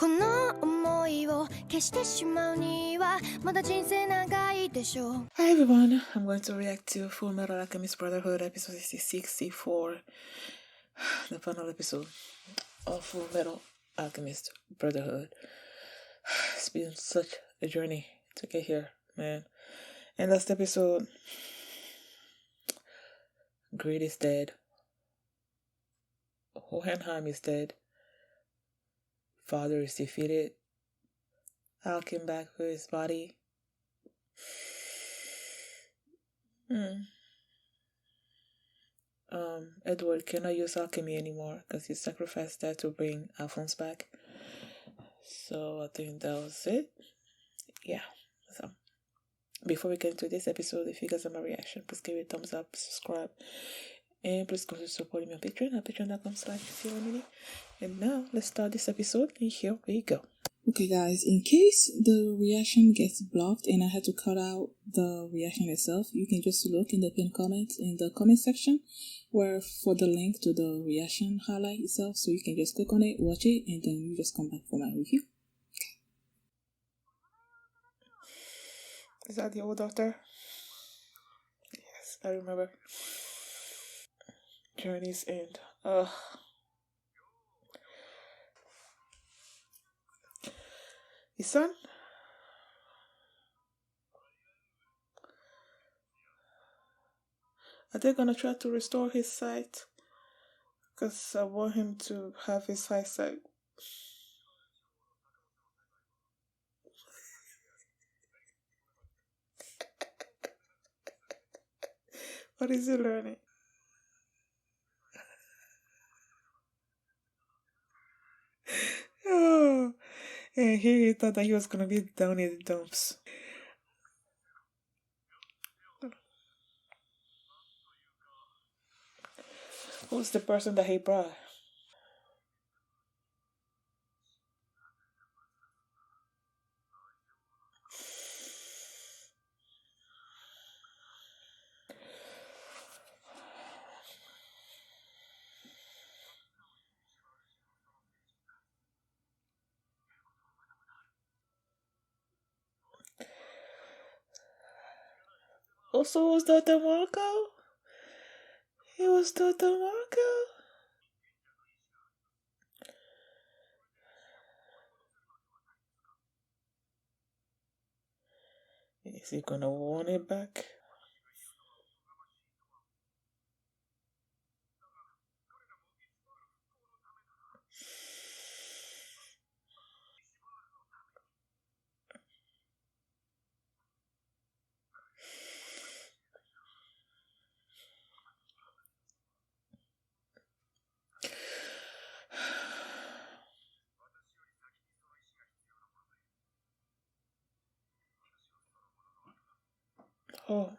この思いを消してしまうにはまだ人生長いでしょう。 Hi everyone, I'm going to react to Fullmetal Alchemist Brotherhood episode 64, the final episode of Fullmetal Alchemist Brotherhood. It's been such a journey to get here, man. And last episode, Greed is dead. Hohenheim is dead. Father is defeated. Al came back with his body. Edward cannot use alchemy anymore because he sacrificed that to bring Alphonse back. So I think that was it. Yeah. So before we get into this episode, if you guys have my reaction, please give it a thumbs up, subscribe, and please consider supporting me on Patreon at patreon.com/FullMetalAlchemist. And now let's start this episode, and here we go. Okay guys, in case the reaction gets blocked and I had to cut out the reaction itself, you can just look in the pinned comments in the comment section where for the link to the reaction highlight itself, so you can just click on it, watch it, and then you just come back for my review. Is that the old doctor? Yes, I remember. Journey's End. His son? Are they gonna try to restore his sight? Because I want him to have his eyesight. What is he learning? Oh, and he thought that he was gonna be down in the dumps. Who's the person that he brought? Also, was Dr. Marco? It was Dr. Marco? Is he gonna want it back? Oh.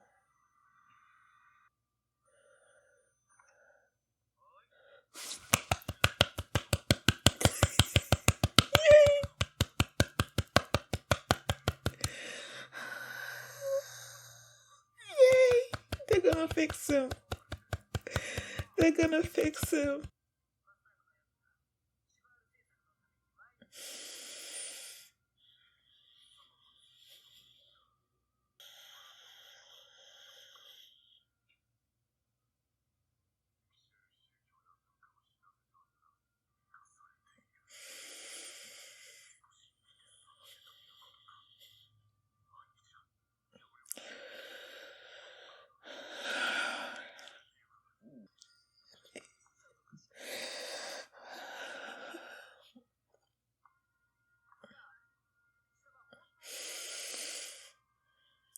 Yay! They're gonna fix him. They're gonna fix him.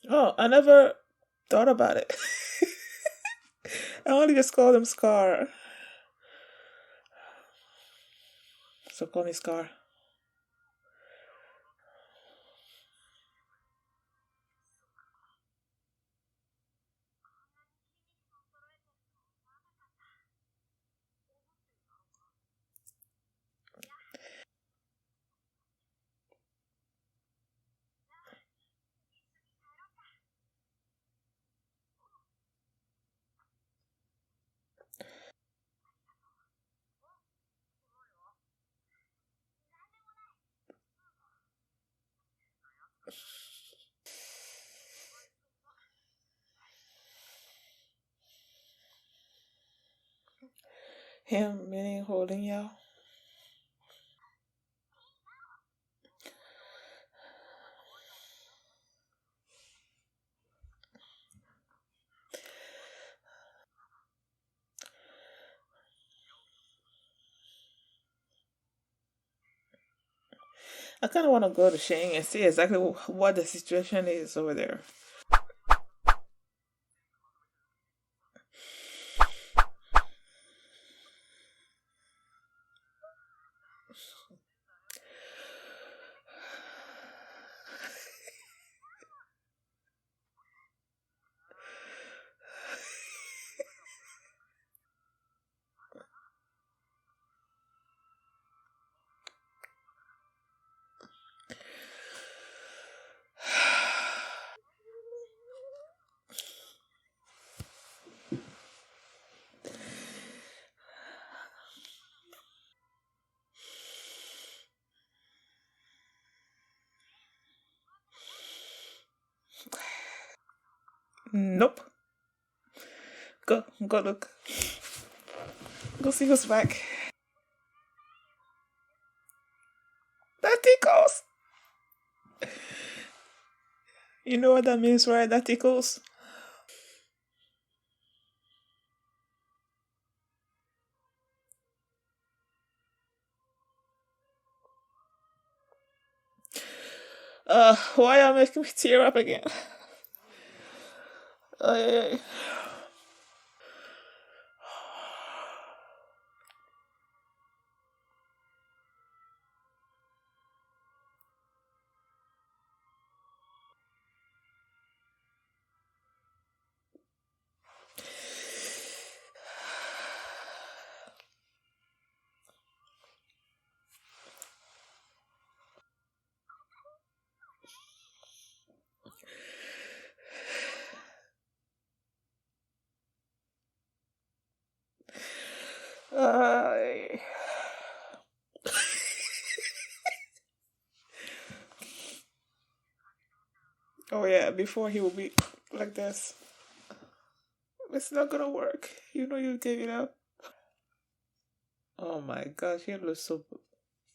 Oh, I never thought about it. I only just called him Scar. So call me Scar. Him meaning holding y'all. I kind of want to go to Shang and see exactly what the situation is over there. Nope. Go look. Go see who's back. That tickles. You know what that means, right? That tickles. Why are you making me tear up again? Ay. Ay. Oh yeah, before he will be like this. It's not gonna work. You know you gave it up. Oh my gosh, he looks so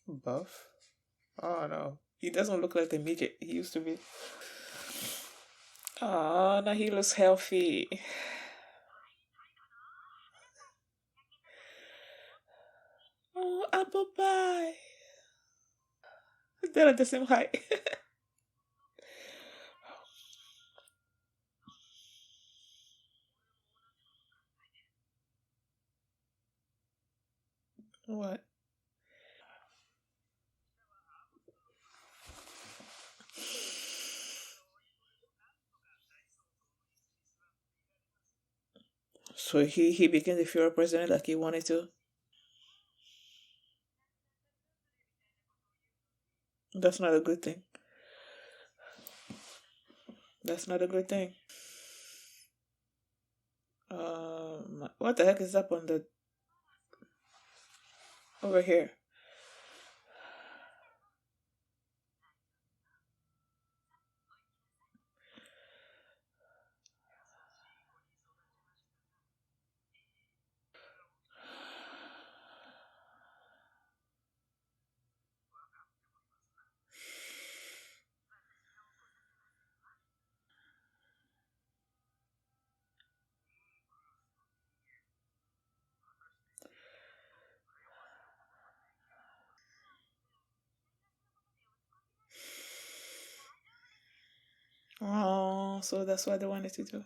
buff. Oh no. He doesn't look like the midget he used to be. Oh, now he looks healthy. Oh, apple pie. They're at the same height. What? So he became the future president like he wanted to? That's not a good thing. That's not a good thing. What the heck is up on the over here? Oh, so that's what they wanted to do.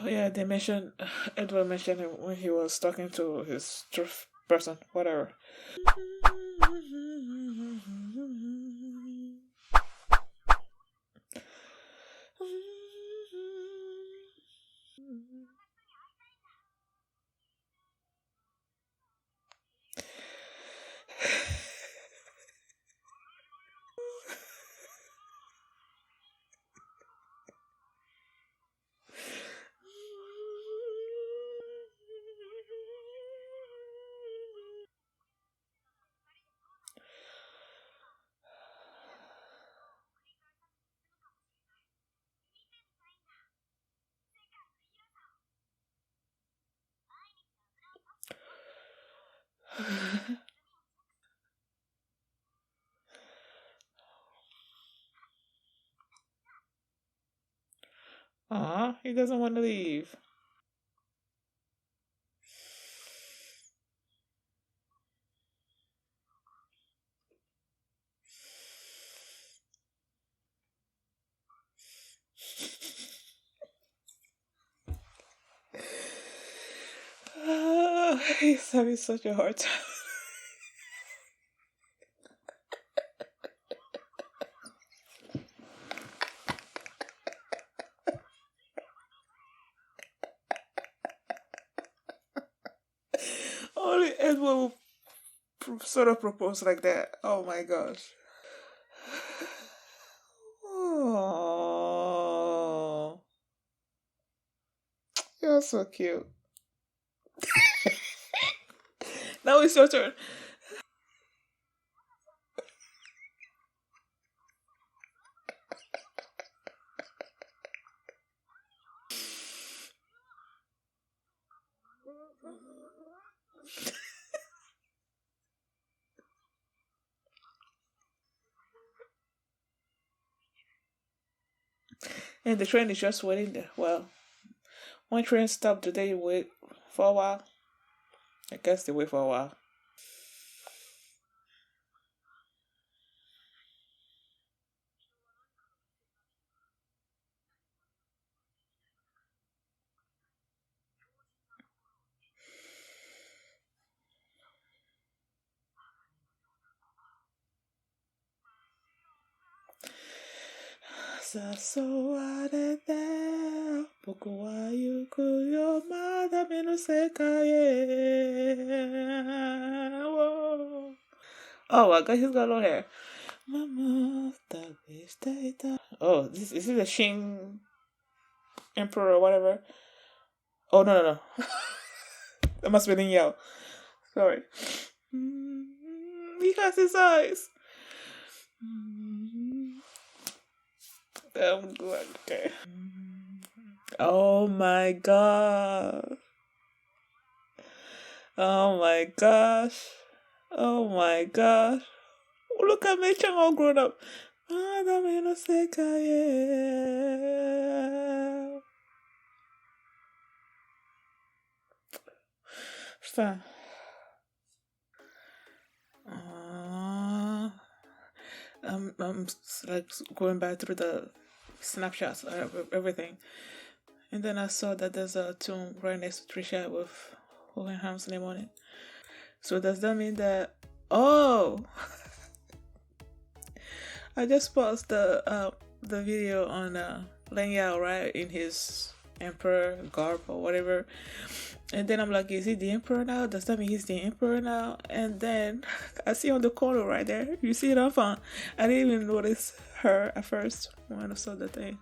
Yeah, they mentioned, Edward mentioned it when he was talking to his truth person, whatever. He doesn't want to leave. He's having such a hard time. Only Edward will sort of propose like that. Oh my gosh. Oh, you're so cute. Now it's your turn. And the train is just waiting there. Well, one train stopped, do they wait for a while? I guess they wait for a while. Oh, I guess he's got long hair. Oh, this is it a Shin Emperor or whatever? Oh, no. That must be Lin Yao. Sorry. He has his eyes. Oh, good. Okay. Oh my god. Oh my gosh. Oh my gosh. Look at Mei-chan all grown up. Stop. I'm like going back through the snapshots of everything, and then I saw that there's a tomb right next to Trisha with Hohenheim's name on it. So does that mean that? Oh, I just paused the video on Len Yao, right, in his emperor garb or whatever. And then I'm like, is he the emperor now? Does that mean he's the emperor now? And then I see on the corner right there, you see it on phone. I didn't even notice her at first when I saw the thing.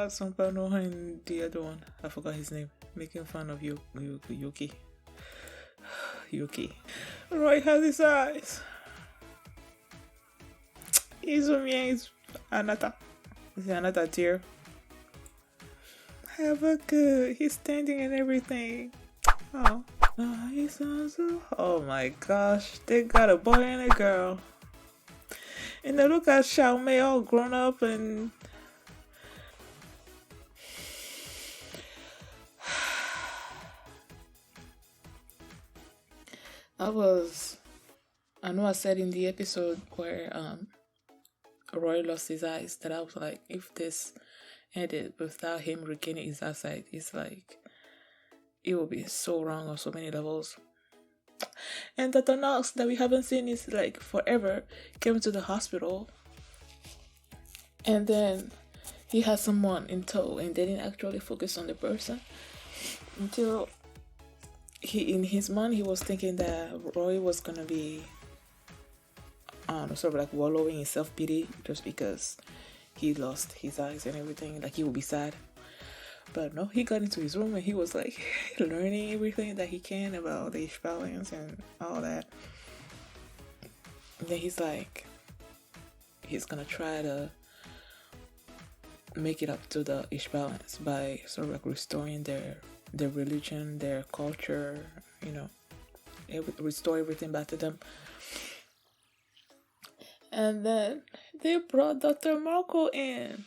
Someone and the other one, I forgot his name, making fun of Yuki. Yuki. Roy has his eyes. Izumi is Anata. Is Anata dear? Have a good. He's standing and everything. Oh. Oh my gosh. They got a boy and a girl. And then look at Xiaomei all grown up and. I know I said in the episode where Roy lost his eyes that I was like, if this ended without him regaining his eyesight, it's like it will be so wrong on so many levels. And that the nurse that we haven't seen is like forever came to the hospital, and then he had someone in tow and they didn't actually focus on the person until in his mind he was thinking that Roy was gonna be sort of like wallowing in self-pity just because he lost his eyes and everything, like he would be sad. But no, he got into his room and he was like learning everything that he can about the Ishbalans and all that. And then he's like, he's gonna try to make it up to the Ishbalans by sort of like restoring their religion, their culture, you know, restore everything back to them. And then they brought Dr. Marco in.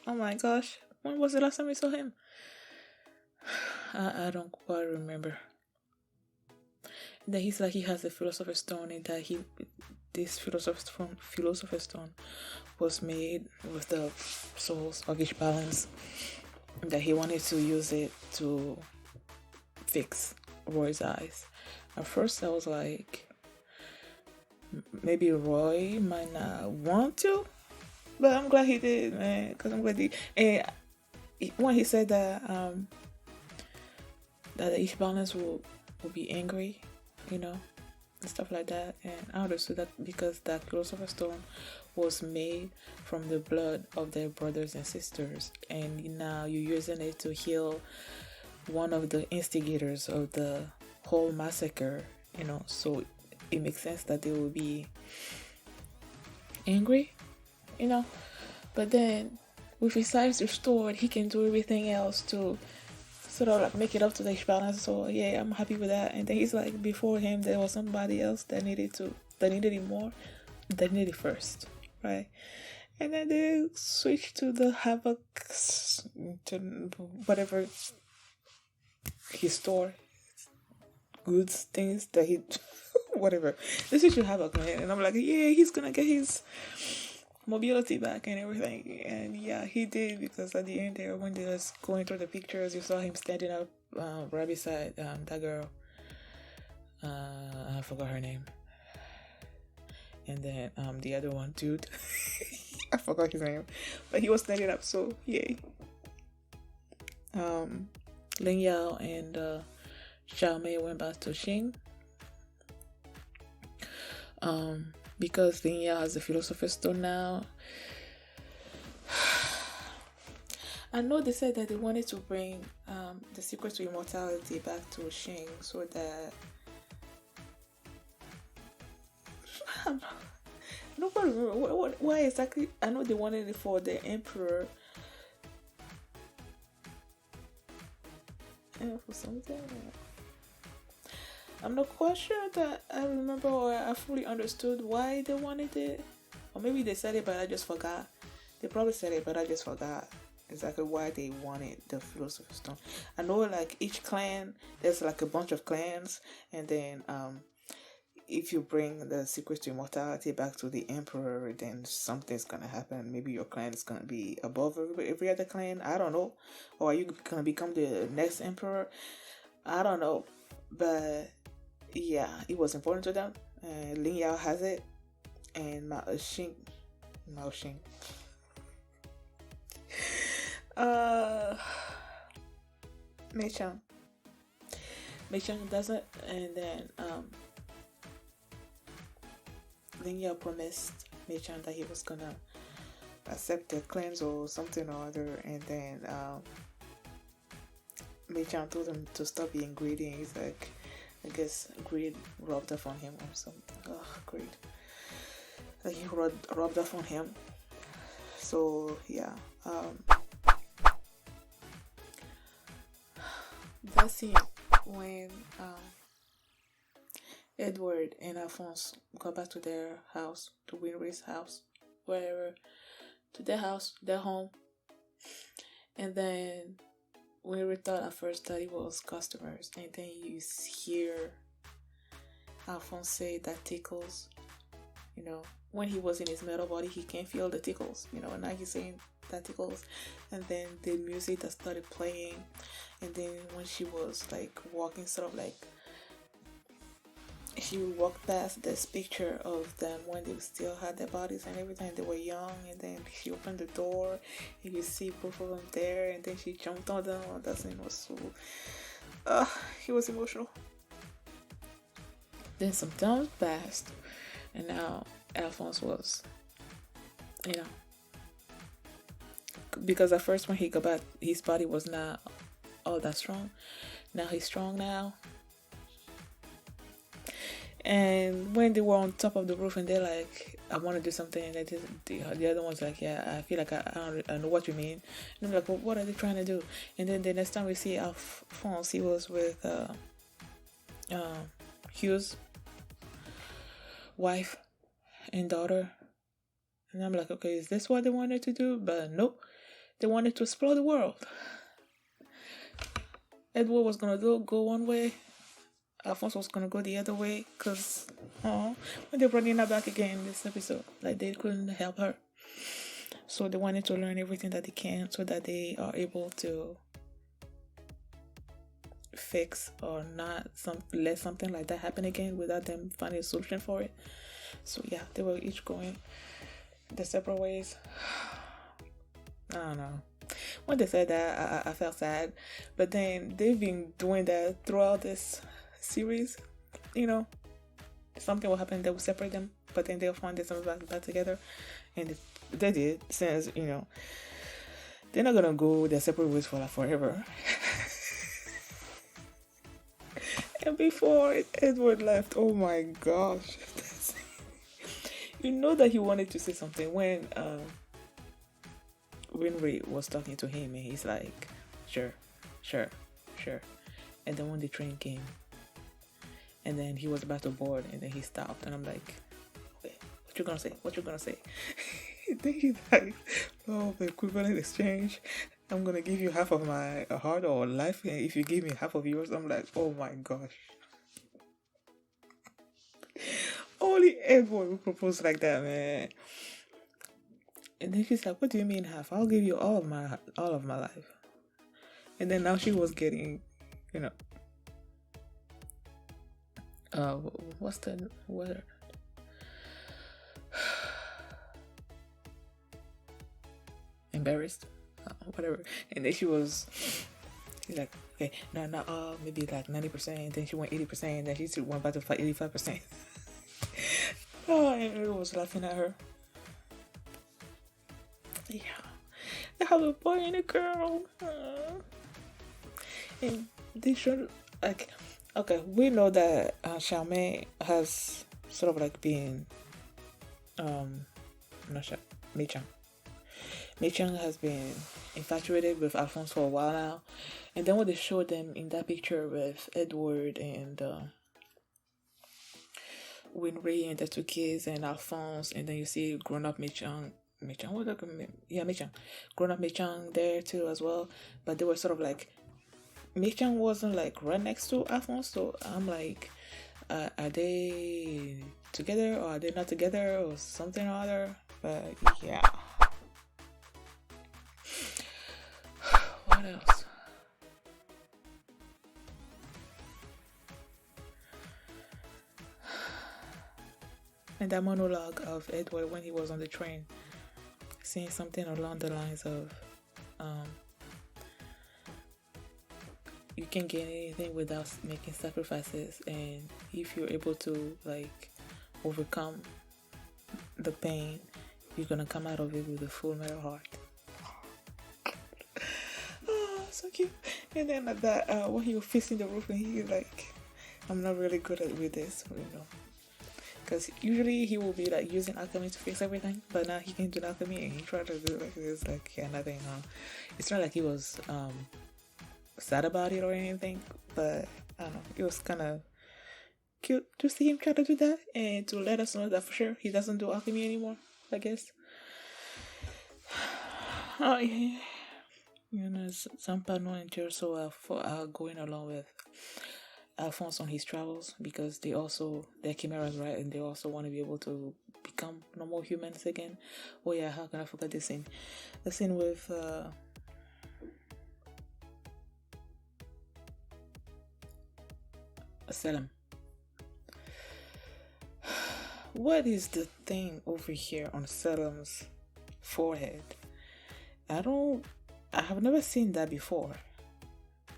Oh my gosh, when was the last time we saw him? I don't quite remember. And then he's like, he has a Philosopher's Stone, and that this Philosopher's Stone was made with the souls of each balance, that he wanted to use it to fix Roy's eyes. At first I was like, maybe Roy might not want to, but I'm glad he did, man, because I'm glad and when he said that that each balance will be angry, you know, and stuff like that, and I understood that because that Philosopher's Stone was made from the blood of their brothers and sisters, and now you're using it to heal one of the instigators of the whole massacre, you know, so it makes sense that they will be angry, you know. But then with his eyes restored, he can do everything else to sort of like make it up to the balance. So yeah, I'm happy with that. And then he's like, before him there was somebody else that needed it more, that needed it first, right? And then they switched to the Havoc, to whatever he store goods, things that he whatever. This is should Havoc, man. And I'm like, yeah, he's gonna get his mobility back and everything. And yeah, he did, because at the end there, when they was going through the pictures, you saw him standing up right beside that girl. I forgot her name. And then the other one, dude. I forgot his name. But he was standing up, so yay. Ling Yao and Xiao Mei went back to Xing. Because Ling Yao has the Philosopher's Stone now. I know they said that they wanted to bring the secret to immortality back to Xing, so that nobody remember why exactly. I know they wanted it for the Emperor and for something. I'm not quite sure that I remember or I fully understood why they wanted it. Or maybe they said it but I just forgot. They probably said it but I just forgot exactly why they wanted the Philosopher's Stone. I know like each clan, there's like a bunch of clans, and then if you bring the secret to immortality back to the Emperor, then something's gonna happen. Maybe your clan is gonna be above every other clan. I don't know. Or are you gonna become the next Emperor? I don't know. But yeah, it was important to them. Ling Yao has it, and Mao Xing, Mei Chang doesn't, and then Ling Yao promised Mei Chang that he was gonna accept the claims or something or other, and then Mei Chang told him to stop being greedy, and he's like, I guess greed rubbed off on him or something. Oh, greed. Like he rubbed off on him. So yeah, that scene when Edward and Alphonse go back to their house, to Winry's house, wherever, to their house, their home, and then Winry thought at first that it was customers, and then you hear Alphonse say that tickles, you know, when he was in his metal body, he can't feel the tickles, you know, and now he's saying that tickles. And then the music that started playing, and then when she was like walking, sort of like she walked past this picture of them when they still had their bodies and everything, they were young, and then she opened the door and you see both of them there, and then she jumped on them. Oh, that scene was so he was emotional. Then some time passed, and now Alphonse was, you know, because at first when he got back, his body was not all that strong. Now he's strong now. And when they were on top of the roof and they're like, I want to do something, and the other one's like, yeah, I feel like I know what you mean. And I'm like, well, what are they trying to do? And then the next time we see Alphonse, he was with Hugh's wife and daughter. And I'm like, okay, is this what they wanted to do? But nope, they wanted to explore the world. Edward was gonna go one way, Alphonse was gonna go the other way, because when they brought Nina back again in this episode, like they couldn't help her, so they wanted to learn everything that they can so that they are able to fix or not let something like that happen again without them finding a solution for it. So yeah, they were each going their separate ways. I don't know. When they said that, I felt sad, but then they've been doing that throughout this series. You know, something will happen that will separate them, but then they'll find themselves back together, and they did. Since, you know, they're not gonna go their separate ways for like forever. And before Edward left, oh my gosh, you know that he wanted to say something when Ray was talking to him, and he's like, sure. And then when the train came, and then he was about to board, and then he stopped, and I'm like, okay, what you gonna say? Then he's like, oh, the equivalent exchange, I'm gonna give you half of my heart or life if you give me half of yours. I'm like, oh my gosh. Only Edward would propose like that, man. And then she's like, what do you mean half? I'll give you all of my life. And then now she was getting, you know, what's the word? Embarrassed, whatever. And then she's like, okay, no, maybe like 90%. Then she went 80%, and then she went back to 85%. Oh, and everyone was laughing at her. Yeah, they have a boy and a girl. And they should, like, okay, we know that Charmaine has sort of like been, not sure, Mei Chang has been infatuated with Alphonse for a while now. And then when they showed them in that picture with Edward and Winry and the two kids and Alphonse, and then you see grown-up Mei Chang, grown-up Mei Chang there too as well. But they were sort of like, Mei Chang wasn't like right next to Alphonse, so I'm like, are they together or are they not together or something or other? But yeah. What else? And that monologue of Edward when he was on the train, saying something along the lines of, you can't get anything without making sacrifices, and if you're able to like overcome the pain, you're gonna come out of it with a full metal heart. Oh, so cute. And then at that, when he was facing the roof, and he's like, I'm not really good with this, you know. Because usually he will be like using alchemy to fix everything, but now he can do alchemy, and he tried to do like this, like, yeah, nothing. It's not like he was sad about it or anything, but I don't know, it was kind of cute to see him try to do that and to let us know that for sure he doesn't do alchemy anymore, I guess. Oh yeah, you know, some panel and so for going along with Alphonse on his travels, because their chimeras, right, and they also want to be able to become normal humans again. Oh yeah, how can I forget this scene? The scene with Selim. What is the thing over here on Selim's forehead? I have never seen that before.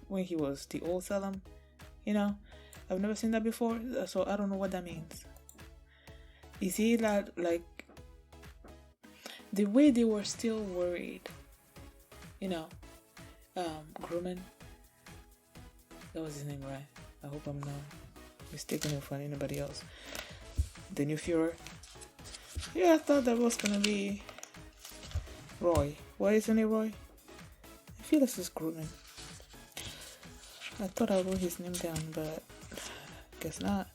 When he was the old Selim, I've never seen that before, so I don't know what that means. Is he like the way they were still worried, Grumman, that was his name, right? I hope I'm not mistaken him for anybody else. The new Führer. Yeah, I thought that was gonna be Roy. Why isn't it Roy? I feel this is Grumman. I thought I wrote his name down, but guess not.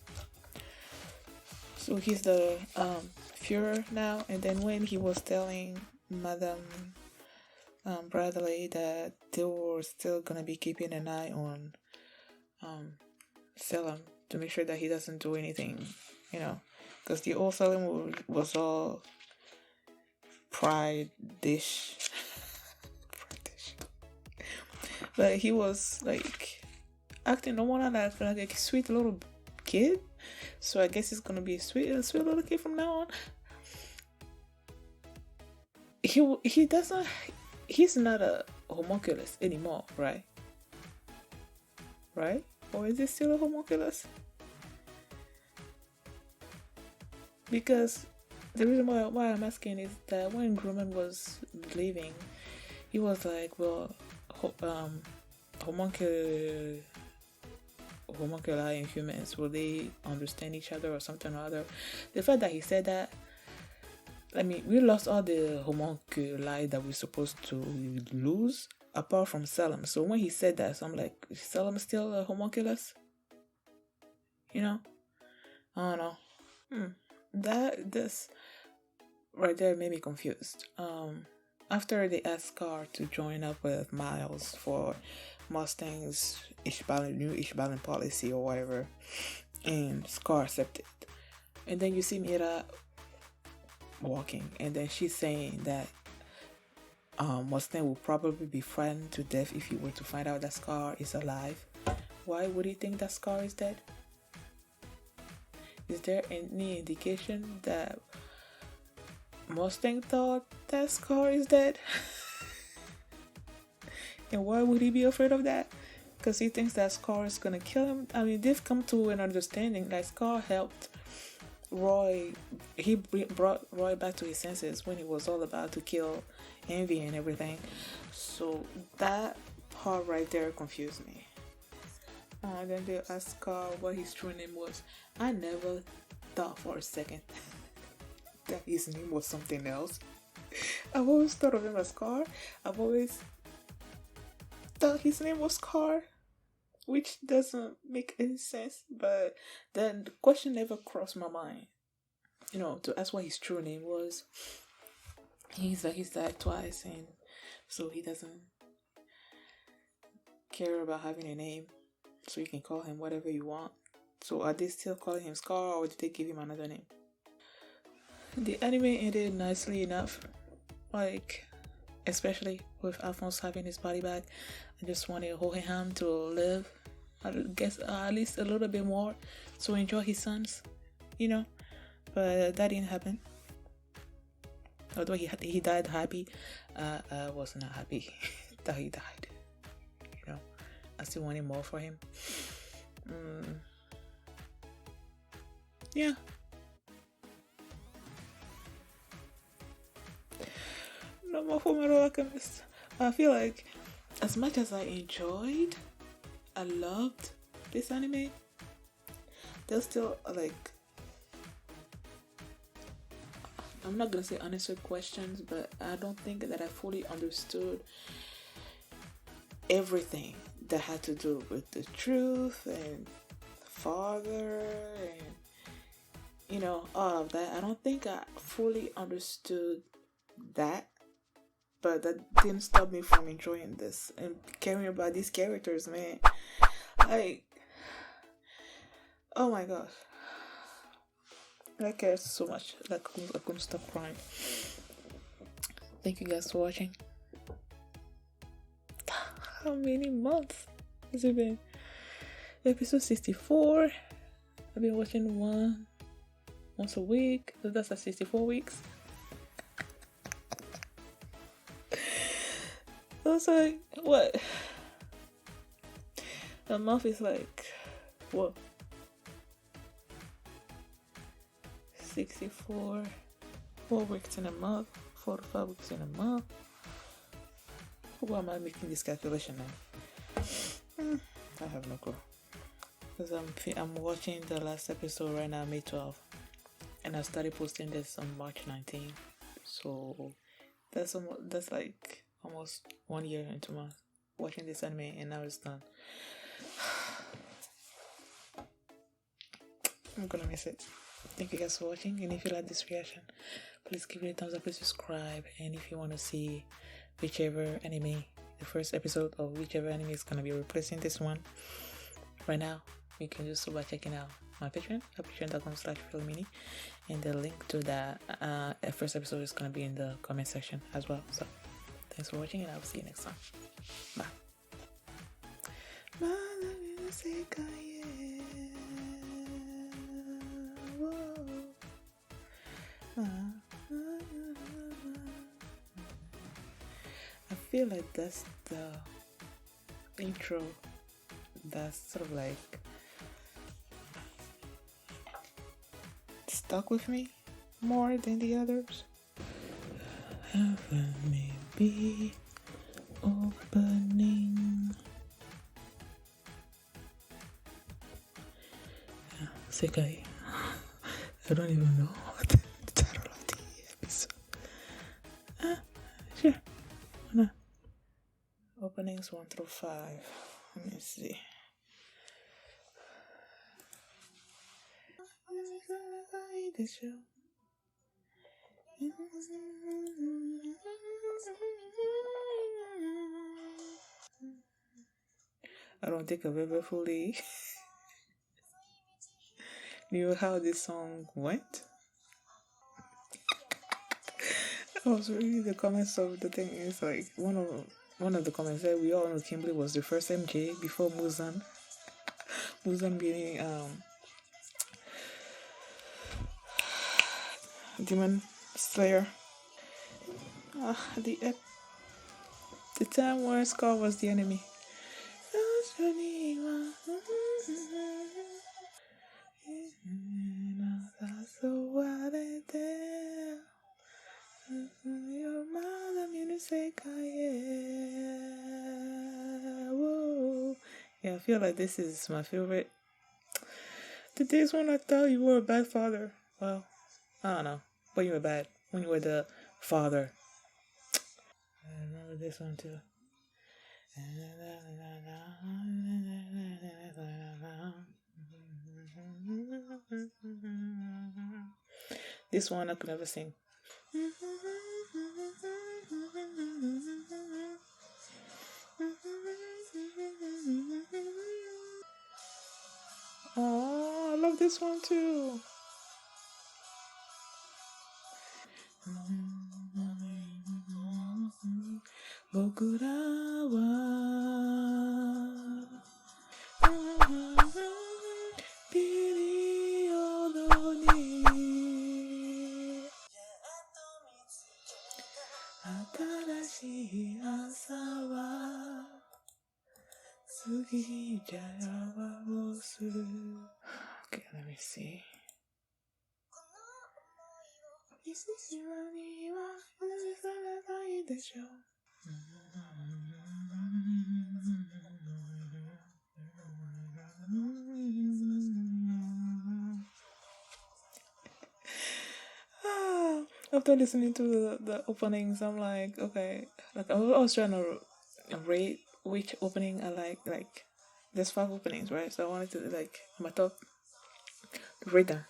So he's the Führer now, and then when he was telling Madame Bradley that they were still gonna be keeping an eye on Selim to make sure that he doesn't do anything, because the old Selim was all pride-ish. But he was like acting normal, like a sweet little kid. So I guess he's gonna be a sweet little kid from now on. He's not a homunculus anymore, right? Right? Or is he still a homunculus? Because the reason why I'm asking is that when Grumman was leaving, he was like, well, homunculi and humans, will they understand each other or something or other? The fact that he said that, I mean, we lost all the homunculi that we're supposed to lose, apart from Selim. So when he said that, so I'm like, is Selim still a homunculus? I don't know. This right there made me confused. After they asked Scar to join up with Miles for Mustang's new Ishbalan policy or whatever, and Scar accepted. And then you see Mira walking, and then she's saying that Mustang will probably be frightened to death if he were to find out that Scar is alive. Why would he think that Scar is dead? Is there any indication that Mustang thought that Scar is dead? And why would he be afraid of that? Because he thinks that Scar is gonna kill him. I mean, they've come to an understanding that Scar helped Roy. He brought Roy back to his senses when he was all about to kill Envy and everything. So that part right there confused me. And then they asked Scar what his true name was. I never thought for a second that his name was something else. I've always thought of him as Scar. I've always thought his name was Scar, which doesn't make any sense. But then the question never crossed my mind, to ask what his true name was. He's died twice, and so he doesn't care about having a name. So you can call him whatever you want. So are they still calling him Scar, or did they give him another name? The anime ended nicely enough. Like, especially with Alphonse having his body back. I just wanted Hohenheim to live, I guess, at least a little bit more, to enjoy his sons, But that didn't happen. Although he died happy, I was not happy that he died. I still wanted more for him. Yeah. No more Fullmetal Alchemist. I feel like as much as I loved this anime, there's still I'm not gonna say unanswered questions, but I don't think that I fully understood everything that had to do with the truth and father and all of that. I don't think I fully understood that, but that didn't stop me from enjoying this and caring about these characters, man. Oh my gosh. I care so much. Like, I couldn't stop crying. Thank you guys for watching. How many months has it been? Episode 64. I've been watching once a week. So that's like 64 weeks. I was like, what? A month is like, what? 64. 4 weeks in a month. 4 to 5 weeks in a month. Why am I making this calculation now? I have no clue. Because I'm watching the last episode right now, May 12th. And I started posting this on March 19th. So that's like almost 1 year and 2 months watching this anime, and now it's done. I'm gonna miss it. Thank you guys for watching, and if you like this reaction, please give it a thumbs up, please subscribe, and if you want to see whichever anime, the first episode of whichever anime is gonna be replacing this one right now, you can do so by checking out my Patreon at patreon.com/FullMini, and the link to that first episode is gonna be in the comment section as well. So thanks for watching, and I'll see you next time. Bye. I feel like that's the intro that's sort of like stuck with me more than the others. FMAB opening. Sekai. I don't even know what the title of the episode. Sure. No. Openings 1 through 5. Let me see. I don't think I've ever fully knew how this song went. I was reading the comments of the thing. It's like one of the comments said we all know Kimberly was the first MJ before Muzan. Muzan being Demon Slayer. The time where Scar was the enemy. Yeah, I feel like this is my favorite. The days when I thought you were a bad father. Well, I don't know. When you were bad. When you were the father. I remember this one too. This one I could never sing. Oh, I love this one too. Okay, let me see. After listening to the openings, I'm like, okay, like I was trying to rate which opening I like. Like, there's 5 openings, right? So I wanted to like my top rate them.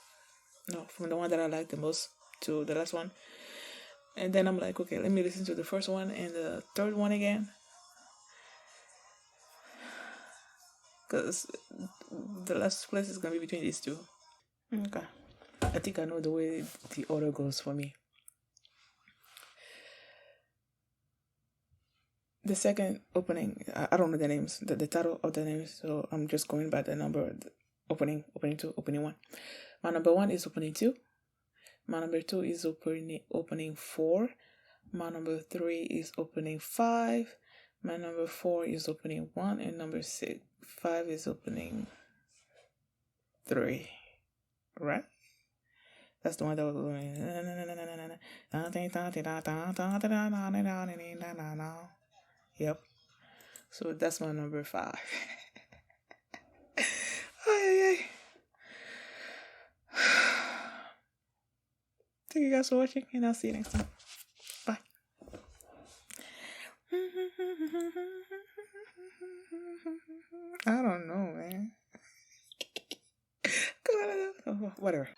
No, from the one that I like the most to the last one. And then I'm like, okay, let me listen to the first one and the third one again. because the last place is gonna be between these two. Okay. I think I know the way the order goes for me. The second opening, I don't know the names, the title of the names, so I'm just going by the number, opening 2, opening 1. My number 1 is opening 2. My number 2 is opening 4. My number 3 is opening 5. My number 4 is opening 1, and number 5 is opening 3. Right? That's the one that was going. Yep. So that's my number 5. Thank you guys for watching, and I'll see you next time. Bye. I don't know, man. Whatever.